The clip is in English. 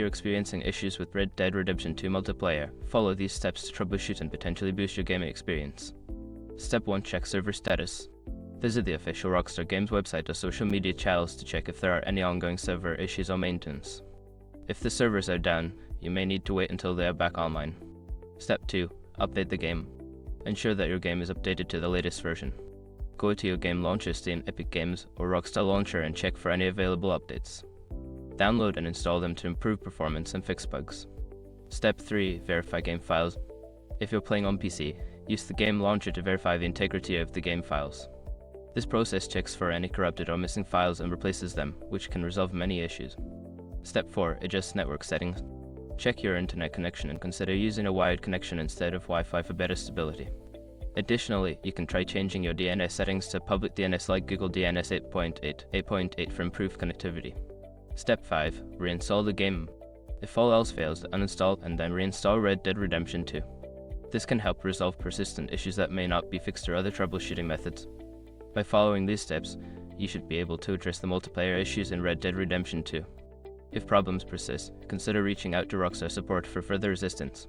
you're experiencing issues with Red Dead Redemption 2 multiplayer, follow these steps to troubleshoot and potentially boost your gaming experience. Step 1. Check server status. Visit the official Rockstar Games website or social media channels to check if there are any ongoing server issues or maintenance. If the servers are down, you may need to wait until they are back online. Step 2. Update the game. Ensure that your game is updated to the latest version. Go to your game launcher, stay in Epic Games or Rockstar Launcher and check for any available updates. Download and install them to improve performance and fix bugs. Step 3. Verify game files. If you're playing on PC, use the game launcher to verify the integrity of the game files. This process checks for any corrupted or missing files and replaces them, which can resolve many issues. Step 4. Adjust network settings. Check your internet connection and consider using a wired connection instead of Wi-Fi for better stability. Additionally, you can try changing your DNS settings to public DNS like Google DNS 8.8 for improved connectivity. Step 5. Reinstall the game. If all else fails, uninstall and then reinstall Red Dead Redemption 2. This can help resolve persistent issues that may not be fixed through other troubleshooting methods. By following these steps, you should be able to address the multiplayer issues in Red Dead Redemption 2. If problems persist, consider reaching out to Rockstar support for further assistance.